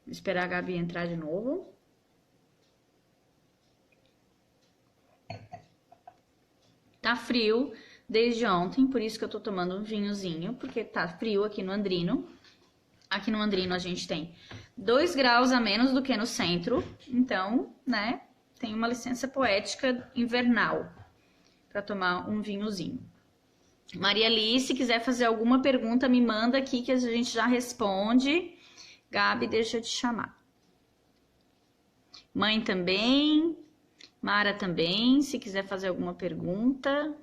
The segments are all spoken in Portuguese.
esperar a Gabi entrar de novo. Tá frio desde ontem, por isso que eu tô tomando um vinhozinho, porque tá frio aqui no Andrino. Aqui no Andrino a gente tem 2 graus a menos do que no centro, então, né, tem uma licença poética invernal para tomar um vinhozinho. Maria Alice, se quiser fazer alguma pergunta, me manda aqui que a gente já responde. Gabi, deixa eu te chamar. Mãe também, Mara também, se quiser fazer alguma pergunta.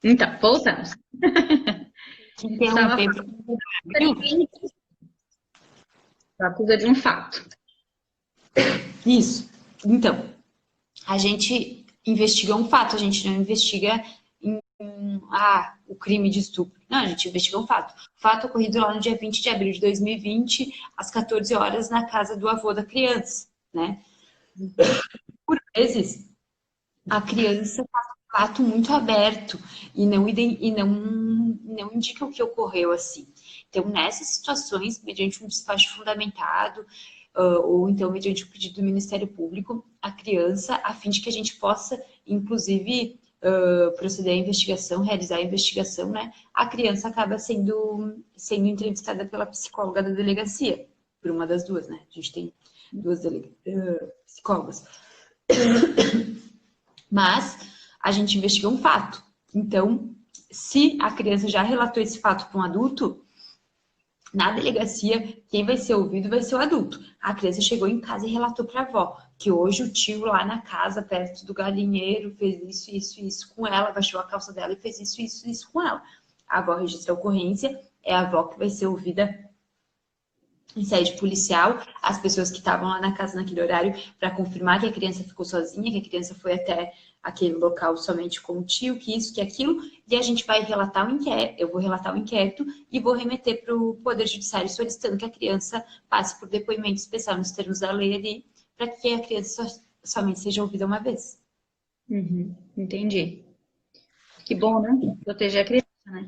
Então, voltamos. Estava Interromper. acusa de um fato. Isso. Então, a gente investiga um fato, a gente não investiga o crime de estupro. Não, a gente investiga um fato. O fato ocorrido lá no dia 20 de abril de 2020, às 14 horas, na casa do avô da criança, né? Por vezes, a criança faz um fato muito aberto e não indica o que ocorreu assim. Então, nessas situações, mediante um despacho fundamentado, ou então mediante o pedido do Ministério Público, a criança, a fim de que a gente possa, inclusive, proceder à investigação, realizar a investigação, né? A criança acaba sendo entrevistada pela psicóloga da delegacia, por uma das duas, né? A gente tem duas psicólogas. Mas a gente investiga um fato. Então, se a criança já relatou esse fato para um adulto, na delegacia, quem vai ser ouvido vai ser o adulto. A criança chegou em casa e relatou para a avó que hoje o tio lá na casa, perto do galinheiro, fez isso, isso, isso com ela, baixou a calça dela e fez isso, isso, isso com ela. A avó registra a ocorrência, é a avó que vai ser ouvida em sede policial, as pessoas que estavam lá na casa naquele horário para confirmar que a criança ficou sozinha, que a criança foi até aquele local somente com o tio, que isso, que aquilo, e a gente vai relatar o inquérito, eu vou relatar o inquérito e vou remeter para o Poder Judiciário solicitando que a criança passe por depoimento especial nos termos da lei ali, para que a criança somente seja ouvida uma vez. Entendi. Que bom, né? Proteger a criança, né?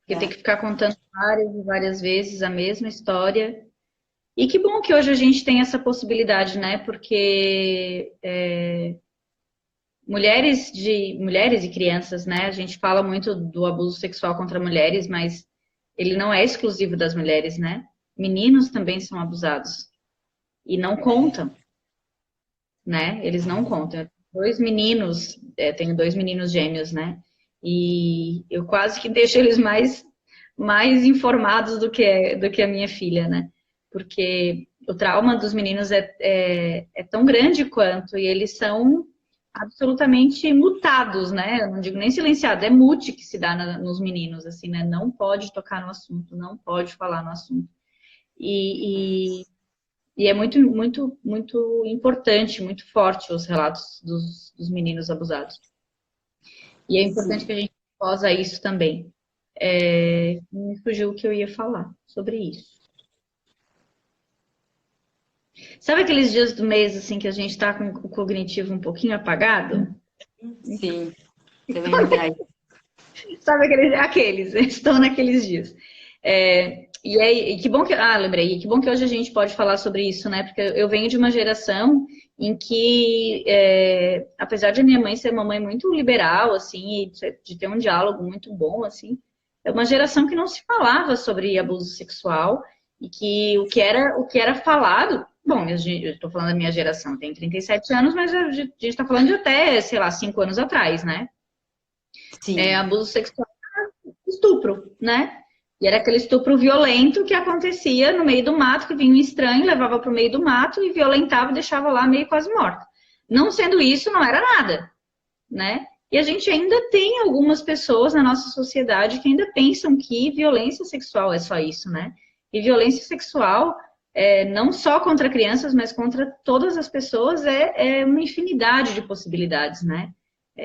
Porque tem que ficar contando várias e várias vezes a mesma história. E que bom que hoje a gente tem essa possibilidade, né? Porque mulheres e crianças, né? A gente fala muito do abuso sexual contra mulheres, mas ele não é exclusivo das mulheres, né? Meninos também são abusados e não contam, né? Eles não contam. Tenho 2 meninos gêmeos, né? E eu quase que deixo eles mais informados do que a minha filha, né? Porque o trauma dos meninos é tão grande quanto, e eles são absolutamente mutados, né? Eu não digo nem silenciado, é mute que se dá nos meninos, assim, né? Não pode tocar no assunto, não pode falar no assunto. E, e é muito, muito, muito importante, muito forte os relatos dos meninos abusados. E é importante que a gente posa isso também. Me fugiu o que eu ia falar sobre isso. Sabe aqueles dias do mês assim que a gente está com o cognitivo um pouquinho apagado? Sim, também me traz. Sabe aqueles estão naqueles dias. E aí, e que bom que, lembrei, que bom que hoje a gente pode falar sobre isso, né? Porque eu venho de uma geração em que, apesar de a minha mãe ser uma mãe muito liberal, assim, e de ter um diálogo muito bom, assim, é uma geração que não se falava sobre abuso sexual e que o que era falado, bom, eu estou falando da minha geração, tem 37 anos, mas a gente está falando de até, sei lá, 5 anos atrás, né? Sim, Abuso sexual, estupro, né? E era aquele estupro violento que acontecia no meio do mato, que vinha um estranho, levava para o meio do mato e violentava e deixava lá meio quase morta. Não sendo isso, não era nada, né? E a gente ainda tem algumas pessoas na nossa sociedade que ainda pensam que violência sexual é só isso, né? E violência sexual, não só contra crianças, mas contra todas as pessoas, é uma infinidade de possibilidades, né?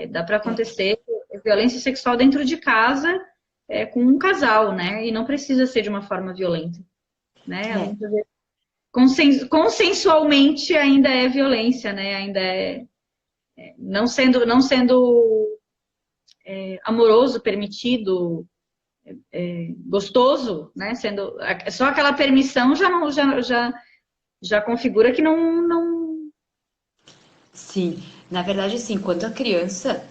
Dá para acontecer violência sexual dentro de casa, com um casal, né? E não precisa ser de uma forma violenta, né? Muitas vezes, consensualmente ainda é violência, né? Ainda não sendo amoroso, permitido, gostoso, né? Sendo só aquela permissão já configura que não. Sim, na verdade, assim, quando a criança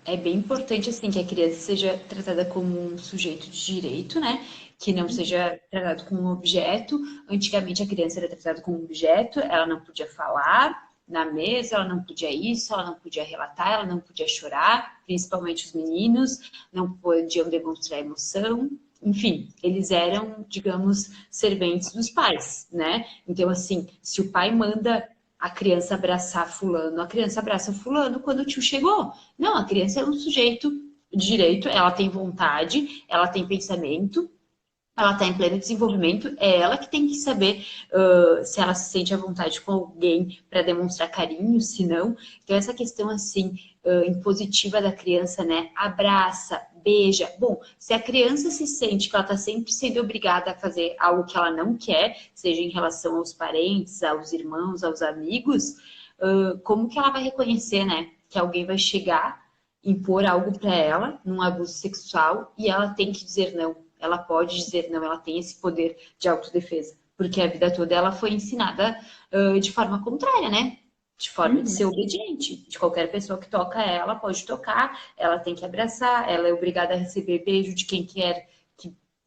é bem importante assim que a criança seja tratada como um sujeito de direito, né? Que não seja tratado como um objeto. Antigamente a criança era tratada como um objeto, ela não podia falar na mesa, ela não podia isso, ela não podia relatar, ela não podia chorar, principalmente os meninos, não podiam demonstrar emoção. Enfim, eles eram, digamos, serventes dos pais, né? Então, assim, se o pai manda a criança abraçar fulano, a criança abraça fulano quando o tio chegou. Não, a criança é um sujeito de direito, ela tem vontade, ela tem pensamento, ela está em pleno desenvolvimento, é ela que tem que saber se ela se sente à vontade com alguém para demonstrar carinho, se não. Então, essa questão, assim, impositiva da criança, né? Abraça, beija. Bom, se a criança se sente que ela está sempre sendo obrigada a fazer algo que ela não quer, seja em relação aos parentes, aos irmãos, aos amigos, como que ela vai reconhecer, né? Que alguém vai chegar, impor algo para ela, num abuso sexual, e ela tem que dizer não. Ela pode dizer não, ela tem esse poder de autodefesa, porque a vida toda ela foi ensinada de forma contrária, né? De forma de ser obediente. De qualquer pessoa que toca ela, pode tocar, ela tem que abraçar, ela é obrigada a receber beijo de quem que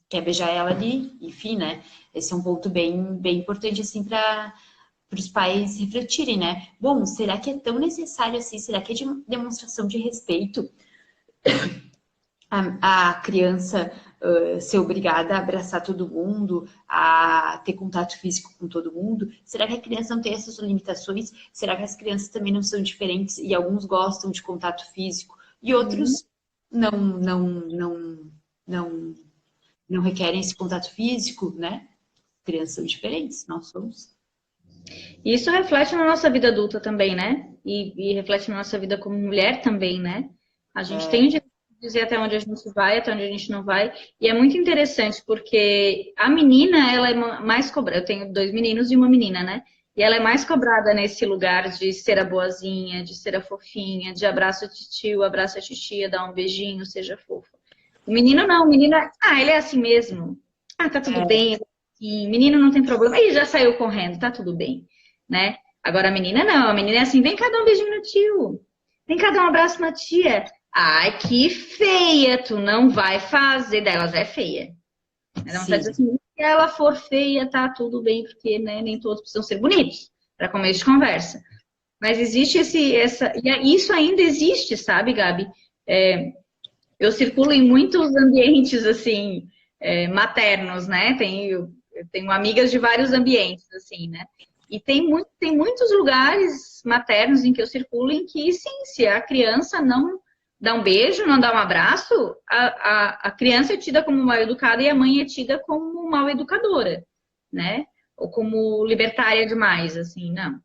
quer beijar ela ali, enfim, né? Esse é um ponto bem importante, assim, para os pais refletirem, né? Bom, será que é tão necessário assim? Será que é de demonstração de respeito a criança ser obrigada a abraçar todo mundo, a ter contato físico com todo mundo? Será que a criança não tem essas limitações? Será que as crianças também não são diferentes e alguns gostam de contato físico e outros não, não requerem esse contato físico, né? Crianças são diferentes, nós somos. Isso reflete na nossa vida adulta também, né? E reflete na nossa vida como mulher também, né? A gente tem o direito de dizer até onde a gente vai, até onde a gente não vai. E é muito interessante, porque a menina, ela é mais cobrada. Eu tenho 2 meninos e uma menina, né? E ela é mais cobrada nesse lugar de ser a boazinha, de ser a fofinha, de abraço a titio, abraço a titia, dar um beijinho, seja fofa. O menino não, o menino ele é assim mesmo. Tá tudo bem. E menino não tem problema. Ele já saiu correndo, tá tudo bem, né? Agora a menina não, a menina é assim, vem cá dar um beijinho no tio. Vem cá dar um abraço na tia. Ai, que feia, tu não vai fazer. Daí ela já é feia. Ela não tá dizendo assim, se ela for feia, tá tudo bem, porque né, nem todos precisam ser bonitos para começo de conversa. Mas existe isso ainda existe, sabe, Gabi? Eu circulo em muitos ambientes assim, maternos, né? Eu tenho amigas de vários ambientes, assim, né? E tem muitos lugares maternos em que eu circulo em que, sim, se a criança não dá um beijo, não dá um abraço, a criança é tida como mal educada e a mãe é tida como mal educadora, né? Ou como libertária demais, assim, não.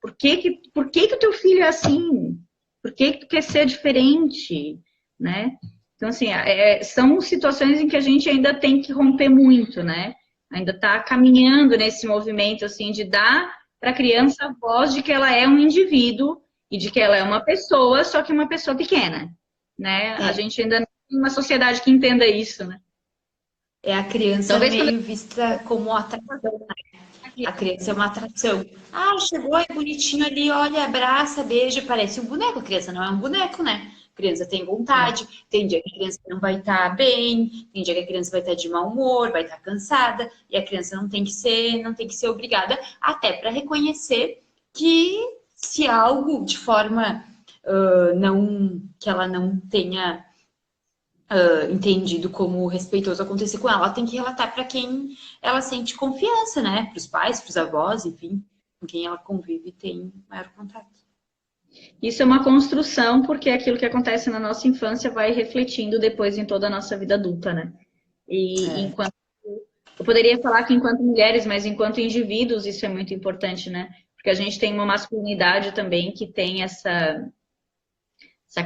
Por que o teu filho é assim? Por que tu quer ser diferente, né? Então, assim, são situações em que a gente ainda tem que romper muito, né? Ainda está caminhando nesse movimento, assim, de dar para a criança a voz de que ela é um indivíduo e de que ela é uma pessoa, só que uma pessoa pequena, né? A gente ainda não tem uma sociedade que entenda isso, né? É a criança meio vista como atração, né? A criança é uma atração. Ah, chegou, é bonitinho ali, olha, abraça, beija, parece um boneco. A criança não é um boneco, né? A criança tem vontade, tem dia que a criança não vai estar bem, tem dia que a criança vai estar de mau humor, vai estar cansada, e a criança não tem que ser obrigada, até para reconhecer que se algo de forma que ela não tenha entendido como respeitoso acontecer com ela, ela tem que relatar para quem ela sente confiança, né? Para os pais, para os avós, enfim, com quem ela convive e tem maior contato. Isso é uma construção, porque aquilo que acontece na nossa infância vai refletindo depois em toda a nossa vida adulta, né? Enquanto eu poderia falar que enquanto mulheres, mas enquanto indivíduos isso é muito importante, né? Porque a gente tem uma masculinidade também que tem essa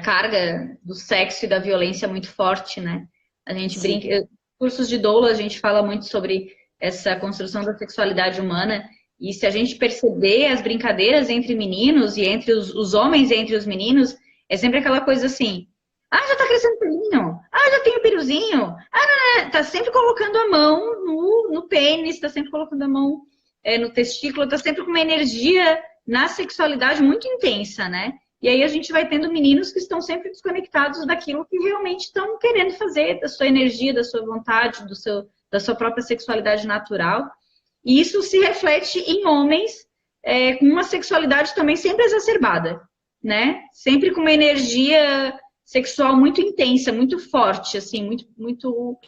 carga do sexo e da violência muito forte, né? A gente brinca, cursos de doula a gente fala muito sobre essa construção da sexualidade humana. E se a gente perceber as brincadeiras entre meninos e entre os homens e entre os meninos, é sempre aquela coisa assim, Ah, já tá crescendo pelinho. Ah, já tenho piruzinho. Ah, não, não. Tá sempre colocando a mão no pênis, tá sempre colocando a mão no testículo, tá sempre com uma energia na sexualidade muito intensa, né? E aí a gente vai tendo meninos que estão sempre desconectados daquilo que realmente estão querendo fazer, da sua energia, da sua vontade, da sua própria sexualidade natural. E isso se reflete em homens com uma sexualidade também sempre exacerbada, né? Sempre com uma energia sexual muito intensa, muito forte, assim, muito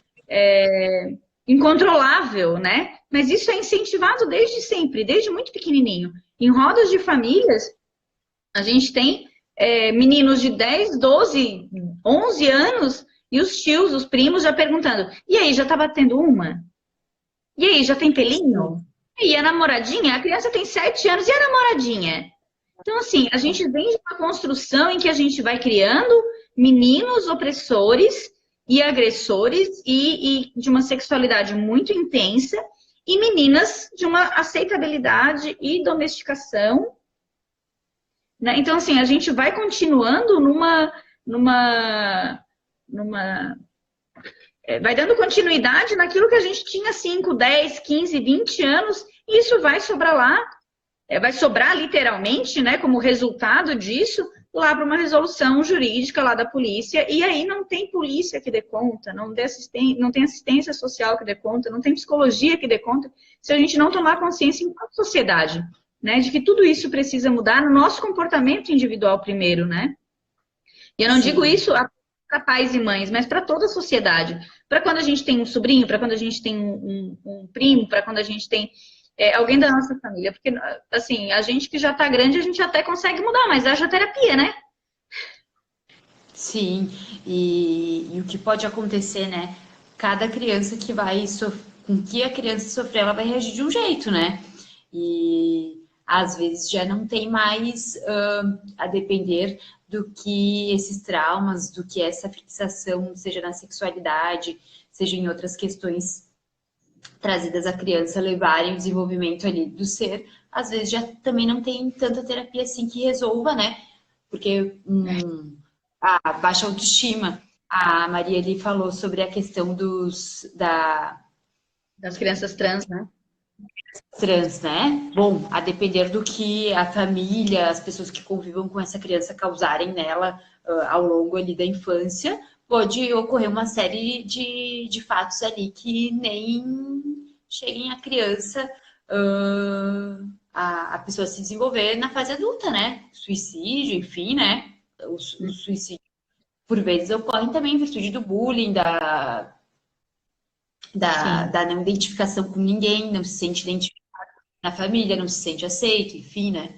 incontrolável, né? Mas isso é incentivado desde sempre, desde muito pequenininho. Em rodas de famílias, a gente tem meninos de 10, 12, 11 anos e os tios, os primos já perguntando: e aí, já tá batendo uma? E aí, já tem pelinho? E a namoradinha? A criança tem 7 anos, e a namoradinha? Então, assim, a gente vem de uma construção em que a gente vai criando meninos opressores e agressores e de uma sexualidade muito intensa e meninas de uma aceitabilidade e domesticação, né? Então, assim, a gente vai continuando vai dando continuidade naquilo que a gente tinha 5, 10, 15, 20 anos, e isso vai sobrar lá, vai sobrar literalmente, né, como resultado disso, lá para uma resolução jurídica lá da polícia, e aí não tem polícia que dê conta, não tem assistência social que dê conta, não tem psicologia que dê conta, se a gente não tomar consciência enquanto sociedade, né, de que tudo isso precisa mudar no nosso comportamento individual primeiro, né? E eu não digo isso para pais e mães, mas para toda a sociedade. Para quando a gente tem um sobrinho, para quando a gente tem um primo, para quando a gente tem alguém da nossa família. Porque, assim, a gente que já está grande, a gente até consegue mudar, mas haja terapia, né? Sim, e o que pode acontecer, né? Cada criança que vai com que a criança sofrer, ela vai reagir de um jeito, né? E às vezes já não tem mais a depender do que esses traumas, do que essa fixação, seja na sexualidade, seja em outras questões trazidas à criança, levarem o desenvolvimento ali do ser, às vezes já também não tem tanta terapia assim que resolva, né? Porque a baixa autoestima, a Maria ali falou sobre a questão das crianças trans, né? Trans, né? Bom, a depender do que a família, as pessoas que convivam com essa criança causarem nela ao longo ali da infância, pode ocorrer uma série de fatos ali que nem cheguem a criança, a pessoa se desenvolver na fase adulta, né? Suicídio, enfim, né? O suicídio, por vezes, ocorre também em virtude do bullying, da não identificação com ninguém, não se sente identificado na família, não se sente aceito, enfim, né?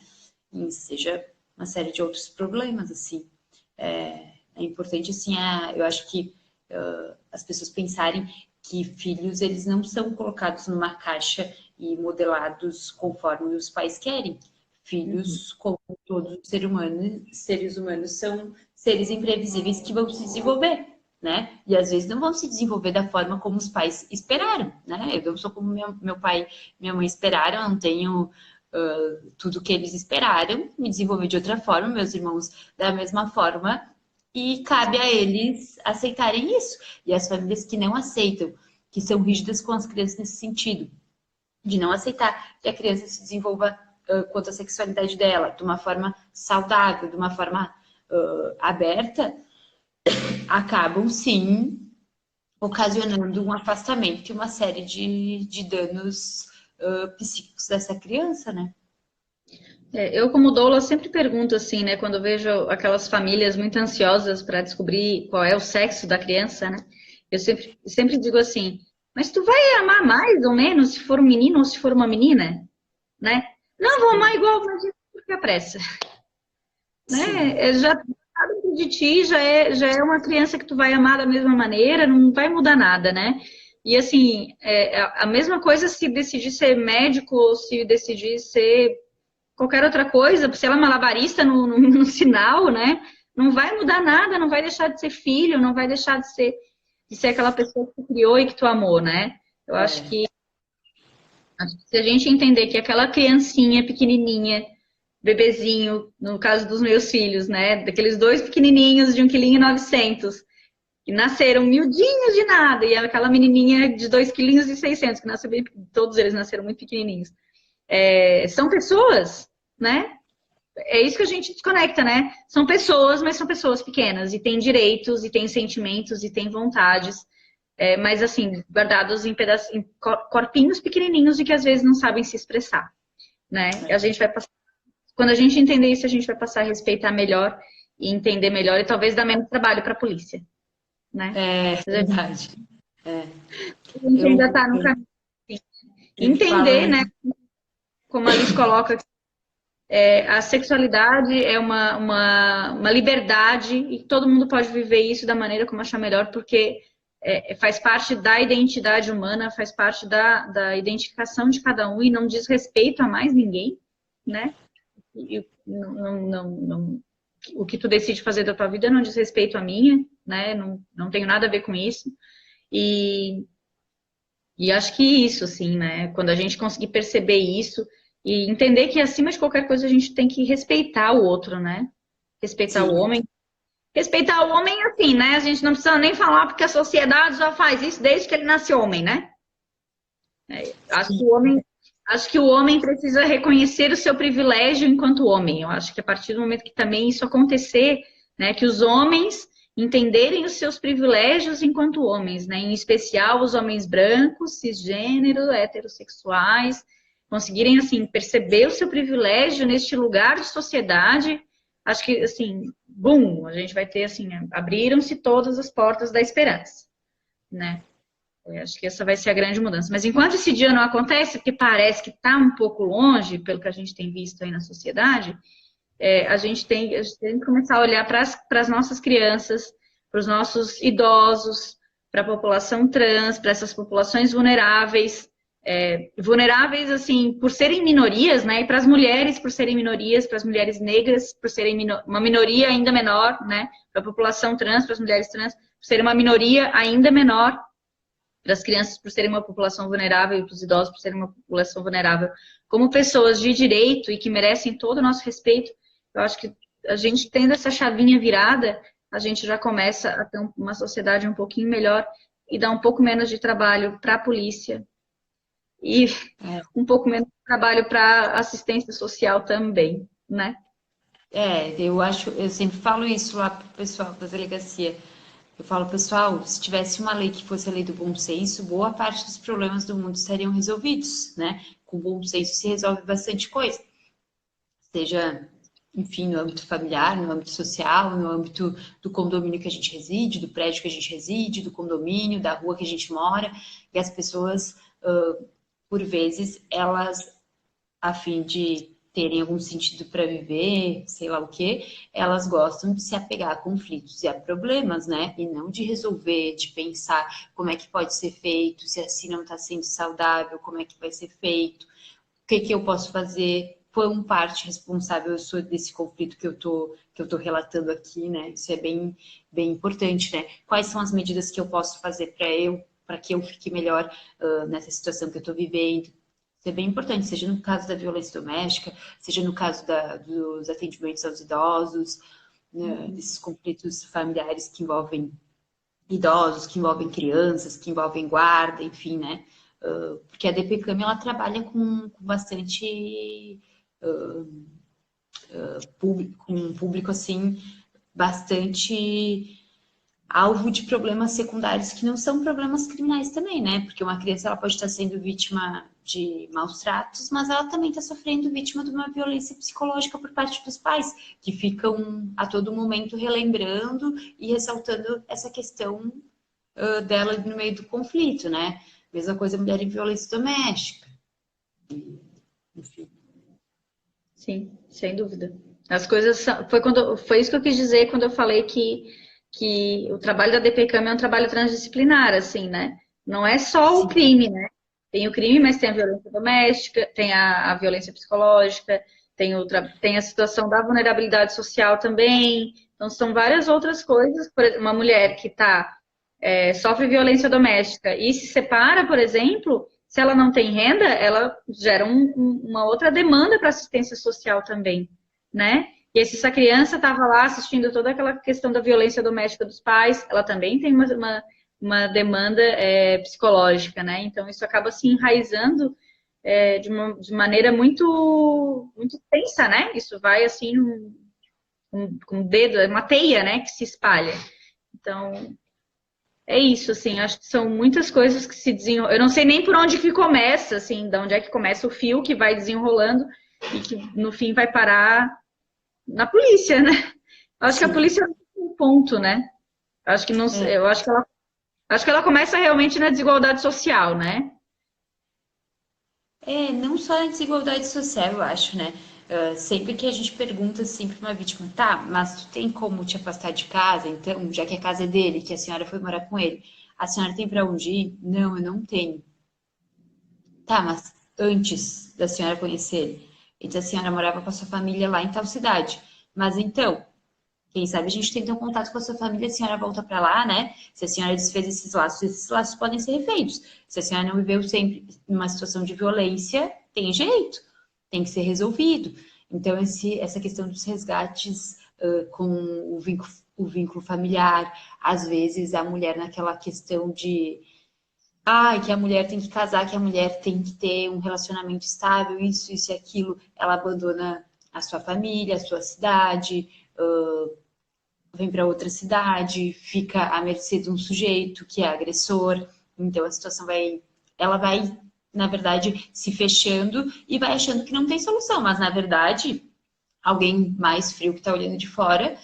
E seja uma série de outros problemas, assim. É importante, assim, eu acho que as pessoas pensarem que filhos, eles não são colocados numa caixa e modelados conforme os pais querem. Filhos, como todos os seres humanos, são seres imprevisíveis que vão se desenvolver, né? E às vezes não vão se desenvolver da forma como os pais esperaram, né? Eu não sou como meu pai e minha mãe esperaram, eu não tenho tudo que eles esperaram, me desenvolver de outra forma, meus irmãos da mesma forma, e cabe a eles aceitarem isso. E as famílias que não aceitam, que são rígidas com as crianças nesse sentido, de não aceitar que a criança se desenvolva quanto à sexualidade dela, de uma forma saudável, de uma forma aberta, acabam sim ocasionando um afastamento e uma série de danos psíquicos dessa criança, né? Eu, como doula, sempre pergunto assim, né? Quando eu vejo aquelas famílias muito ansiosas para descobrir qual é o sexo da criança, né? Eu sempre digo assim, mas tu vai amar mais ou menos se for um menino ou se for uma menina, né? Não, vou amar igual, mas porque a pressa, né? Já tá dentro de ti, já é uma criança que tu vai amar da mesma maneira, não vai mudar nada, né? E assim, a mesma coisa se decidir ser médico ou se decidir ser qualquer outra coisa, se ela é malabarista no sinal, né? Não vai mudar nada, não vai deixar de ser filho, não vai deixar de ser aquela pessoa que tu criou e que tu amou, né? Eu acho que se a gente entender que aquela criancinha pequenininha, bebezinho, no caso dos meus filhos, né? Daqueles dois pequenininhos de 1,9 kg, que nasceram miudinhos de nada, e aquela menininha de 2,6 kg, que nasceu bem, todos eles nasceram muito pequenininhos. São pessoas, né? É isso que a gente desconecta, né? São pessoas, mas são pessoas pequenas, e têm direitos, e têm sentimentos, e têm vontades, mas assim, guardados em corpinhos pequenininhos e que às vezes não sabem se expressar, né? A gente vai passar, quando a gente entender isso, a gente vai passar a respeitar melhor e entender melhor, e talvez dar menos trabalho para a polícia, né? Verdade. A gente ainda está no caminho. Entender, né? Como a Alice coloca, a sexualidade é uma liberdade e todo mundo pode viver isso da maneira como achar melhor, porque faz parte da identidade humana, faz parte da identificação de cada um e não diz respeito a mais ninguém, né? O que tu decide fazer da tua vida não diz respeito a minha, né? Não tenho nada a ver com isso. E acho que isso, assim, né? Quando a gente conseguir perceber isso e entender que acima de qualquer coisa a gente tem que respeitar o outro, né? Respeitar o homem. Respeitar o homem, assim, né? A gente não precisa nem falar porque a sociedade já faz isso desde que ele nasceu homem, né? Acho que o homem precisa reconhecer o seu privilégio enquanto homem. Eu acho que a partir do momento que também isso acontecer, né? Que os homens entenderem os seus privilégios enquanto homens, né? Em especial os homens brancos, cisgênero, heterossexuais, conseguirem, assim, perceber o seu privilégio neste lugar de sociedade. Acho que, assim, bum, a gente vai ter, assim, abriram-se todas as portas da esperança, né? Acho que essa vai ser a grande mudança. Mas enquanto esse dia não acontece, porque parece que está um pouco longe, pelo que a gente tem visto aí na sociedade, a gente tem que começar a olhar para as nossas crianças, para os nossos idosos, para a população trans, para essas populações vulneráveis, assim, por serem minorias, né? E para as mulheres, por serem minorias, para as mulheres negras, por serem uma minoria ainda menor, né? Para a população trans, para as mulheres trans, por serem uma minoria ainda menor, para as crianças, por serem uma população vulnerável, e para os idosos, por serem uma população vulnerável, como pessoas de direito e que merecem todo o nosso respeito. Eu acho que a gente tendo essa chavinha virada, a gente já começa a ter uma sociedade um pouquinho melhor e dar um pouco menos de trabalho para a polícia e um pouco menos de trabalho para assistência social também, né? Eu sempre falo isso lá pro pessoal da delegacia. Eu falo, pessoal, se tivesse uma lei que fosse a lei do bom senso, boa parte dos problemas do mundo estariam resolvidos, né? Com bom senso se resolve bastante coisa. Seja, enfim, no âmbito familiar, no âmbito social, no âmbito do condomínio que a gente reside, do prédio que a gente reside, do condomínio, da rua que a gente mora. E as pessoas, por vezes, elas, a fim de terem algum sentido para viver, sei lá o quê, elas gostam de se apegar a conflitos e a problemas, né? E não de resolver, de pensar como é que pode ser feito, se assim não está sendo saudável, como é que vai ser feito, o que eu posso fazer. Foi um parte responsável, eu sou desse conflito que eu tô relatando aqui, né? Isso é bem, bem importante, né? Quais são as medidas que eu posso fazer para que eu fique melhor nessa situação que eu estou vivendo? Isso é bem importante, seja no caso da violência doméstica, seja no caso dos atendimentos aos idosos, né, desses conflitos familiares que envolvem idosos, que envolvem crianças, que envolvem guarda, enfim, né? Porque a DPCAM, ela trabalha com bastante público, com um público, assim, bastante alvo de problemas secundários que não são problemas criminais também, né? Porque uma criança ela pode estar sendo vítima de maus tratos, mas ela também está sofrendo vítima de uma violência psicológica por parte dos pais, que ficam a todo momento relembrando e ressaltando essa questão dela no meio do conflito, né? Mesma coisa mulher em violência doméstica. Enfim. Sim, sem dúvida. As coisas foi isso que eu quis dizer quando eu falei que o trabalho da DPCAM é um trabalho transdisciplinar, assim, né? Não é só o crime, né? Tem o crime, mas tem a violência doméstica, tem a violência psicológica, tem a situação da vulnerabilidade social também. Então, são várias outras coisas. Por exemplo, uma mulher que sofre violência doméstica e se separa, por exemplo, Se ela não tem renda, ela gera uma outra demanda para assistência social também, né? E se essa criança estava lá assistindo toda aquela questão da violência doméstica dos pais, ela também tem uma demanda psicológica, né? Então, isso acaba se enraizando de maneira muito, muito tensa, né? Isso vai, assim, com o dedo, é uma teia, né, que se espalha. Então, é isso, assim, acho que são muitas coisas que se desenrolam. Eu não sei nem por onde que começa, assim, de onde é que começa o fio que vai desenrolando e que no fim vai parar na polícia, né? Eu acho que a polícia é um ponto, né? Eu acho que não, eu acho que ela começa realmente na desigualdade social, né? Não só na desigualdade social, eu acho, né? Sempre que a gente pergunta assim para uma vítima, tá, mas tu tem como te afastar de casa, então, já que a casa é dele, que a senhora foi morar com ele, a senhora tem para onde ir? Não, eu não tenho. Tá, mas antes da senhora conhecer ele, então a senhora morava com a sua família lá em tal cidade. Mas então, quem sabe a gente tenta um contato com a sua família, a senhora volta para lá, né? Se a senhora desfez esses laços podem ser refeitos. Se a senhora não viveu sempre numa situação de violência, tem jeito, tem que ser resolvido. Então, essa questão dos resgates com o vínculo familiar, às vezes a mulher naquela questão de que a mulher tem que casar, que a mulher tem que ter um relacionamento estável, isso e aquilo, ela abandona a sua família, a sua cidade, vem para outra cidade, fica à mercê de um sujeito que é agressor. Então a situação ela vai, na verdade, se fechando e vai achando que não tem solução, mas na verdade, alguém mais frio que está olhando de fora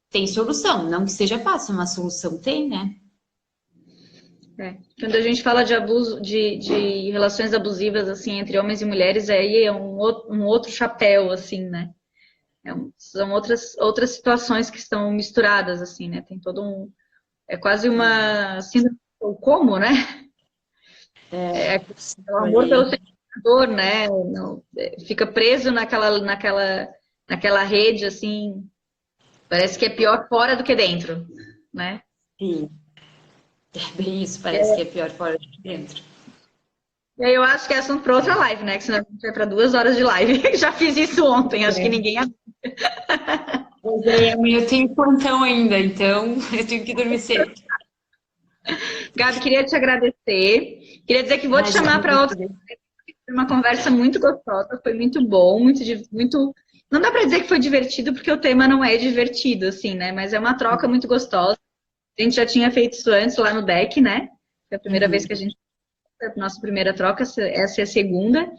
tem solução. Não que seja fácil, mas solução tem, né? Quando a gente fala de abuso, de relações abusivas assim entre homens e mulheres, aí é um outro chapéu, assim, né? São outras situações que estão misturadas, assim, né? Tem todo um. É quase uma síndrome do como, né? É o amor pelo senador, né? Fica preso naquela rede, assim. Parece que é pior fora do que dentro, né? Sim, é bem isso, parece que é pior fora do que dentro. E aí eu acho que é assunto para outra live, né? Que senão a gente vai para 2 horas de live. Já fiz isso ontem, acho que ninguém. Pois é, amanhã eu tenho plantão ainda, então eu tenho que dormir cedo. Gabi, queria te agradecer. Queria dizer que vou te Mas chamar para outra. Foi uma conversa muito gostosa, foi muito bom, muito. Não dá para dizer que foi divertido, porque o tema não é divertido, assim, né? Mas é uma troca muito gostosa. A gente já tinha feito isso antes lá no deck, né? Foi a primeira vez que a gente fez a nossa primeira troca, essa é a segunda.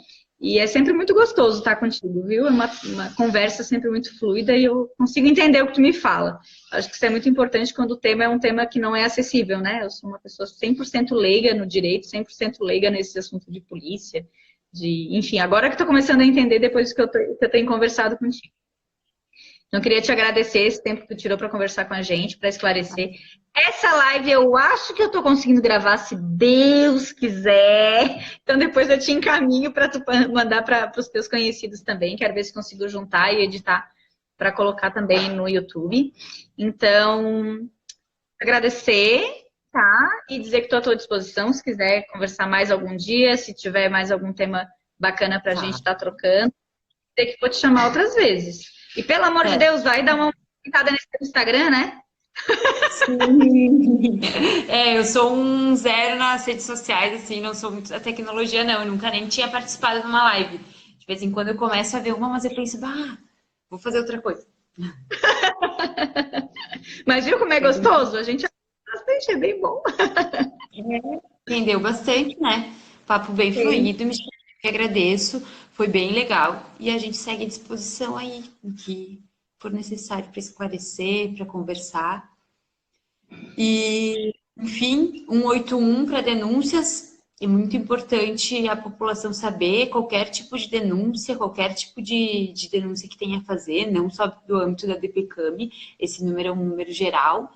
E é sempre muito gostoso estar contigo, viu? É uma conversa sempre muito fluida e eu consigo entender o que tu me fala. Acho que isso é muito importante quando o tema é um tema que não é acessível, né? Eu sou uma pessoa 100% leiga no direito, 100% leiga nesse assunto de polícia, enfim, agora que estou começando a entender depois que eu tenho conversado contigo. Então, eu queria te agradecer esse tempo que tu tirou para conversar com a gente, para esclarecer. Essa live eu acho que eu estou conseguindo gravar, se Deus quiser. Então, depois eu te encaminho para tu mandar para os teus conhecidos também. Quero ver se consigo juntar e editar para colocar também no YouTube. Então, agradecer, tá? E dizer que estou à tua disposição, se quiser conversar mais algum dia, se tiver mais algum tema bacana para a gente estar trocando. Dizer que vou te chamar outras vezes. E pelo amor de Deus, vai dar uma comentada nesse Instagram, né? Sim. Eu sou um zero nas redes sociais, assim, não sou muito da tecnologia, não. Eu nunca nem tinha participado de uma live. De vez em quando eu começo a ver uma, mas eu penso, vou fazer outra coisa. Mas viu como é gostoso? A gente bastante, é bem bom. Rendeu bastante, né? Papo bem fluido, Michelle, que agradeço. Foi bem legal. E a gente segue à disposição aí, o que for necessário para esclarecer, para conversar. E, enfim, 181 para denúncias. É muito importante a população saber qualquer tipo de denúncia, qualquer tipo de denúncia que tenha a fazer, não só do âmbito da DPCAM. Esse número é um número geral.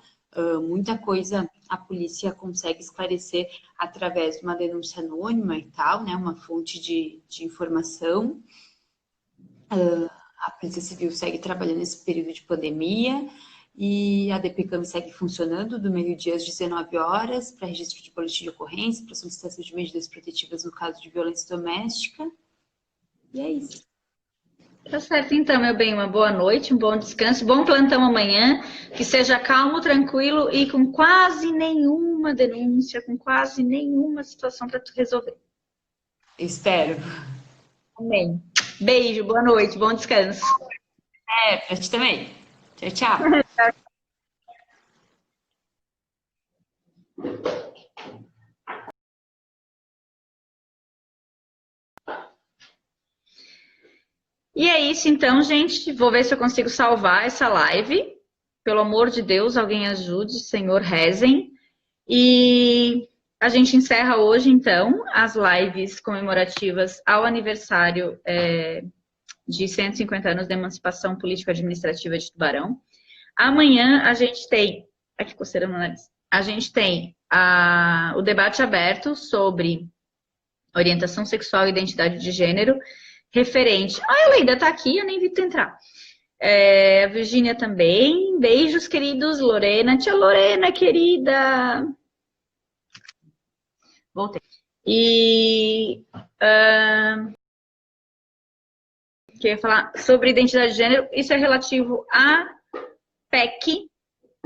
Muita coisa a polícia consegue esclarecer através de uma denúncia anônima e tal, né? Uma fonte de informação. A Polícia Civil segue trabalhando nesse período de pandemia. E a DPCAM segue funcionando do meio-dia às 19 horas para registro de boletim de ocorrência, para solicitação de medidas protetivas no caso de violência doméstica. E é isso. Tá certo, então, meu bem, uma boa noite, um bom descanso, bom plantão amanhã, que seja calmo, tranquilo e com quase nenhuma denúncia, com quase nenhuma situação para tu resolver. Espero. Amém. Beijo, boa noite, bom descanso. Pra ti também. Tchau, tchau. E é isso então, gente. Vou ver se eu consigo salvar essa live. Pelo amor de Deus, alguém ajude, Senhor, rezem. E a gente encerra hoje, então, as lives comemorativas ao aniversário de 150 anos da emancipação político-administrativa de Tubarão. Amanhã a gente tem... Aqui, coceirando o nariz. A gente tem o debate aberto sobre orientação sexual e identidade de gênero, referente... Ah, ela ainda tá aqui, eu nem vi tu entrar. A Virgínia também. Beijos, queridos. Lorena. Tia Lorena, querida. Voltei. E... que eu ia falar sobre identidade de gênero. Isso é relativo à PEC,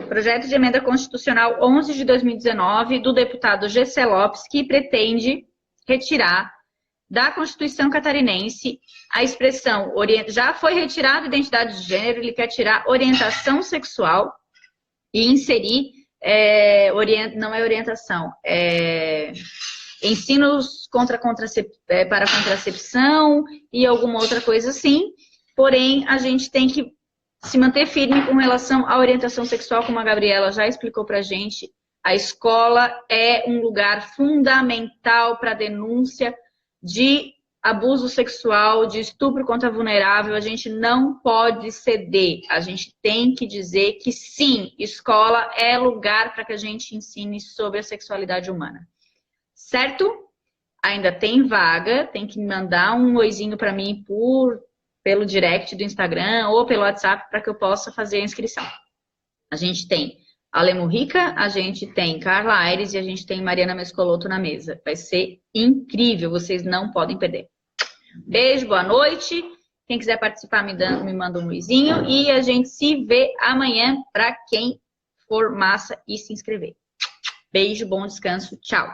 Projeto de Emenda Constitucional 11 de 2019, do deputado Gessé Lopes, que pretende retirar da Constituição catarinense a expressão, já foi retirada identidade de gênero, ele quer tirar orientação sexual e inserir, não é orientação, ensinos para contracepção e alguma outra coisa assim, porém a gente tem que se manter firme com relação à orientação sexual, como a Gabriela já explicou pra gente. A escola é um lugar fundamental para denúncia de abuso sexual, de estupro contra vulnerável. A gente não pode ceder. A gente tem que dizer que sim, escola é lugar para que a gente ensine sobre a sexualidade humana. Certo? Ainda tem vaga, tem que mandar um oizinho para mim pelo direct do Instagram ou pelo WhatsApp para que eu possa fazer a inscrição. A gente tem Alemo Rica, a gente tem Carla Aires e a gente tem Mariana Mescoloto na mesa. Vai ser incrível, vocês não podem perder. Beijo, boa noite. Quem quiser participar, me manda um luizinho. E a gente se vê amanhã para quem for massa e se inscrever. Beijo, bom descanso, tchau.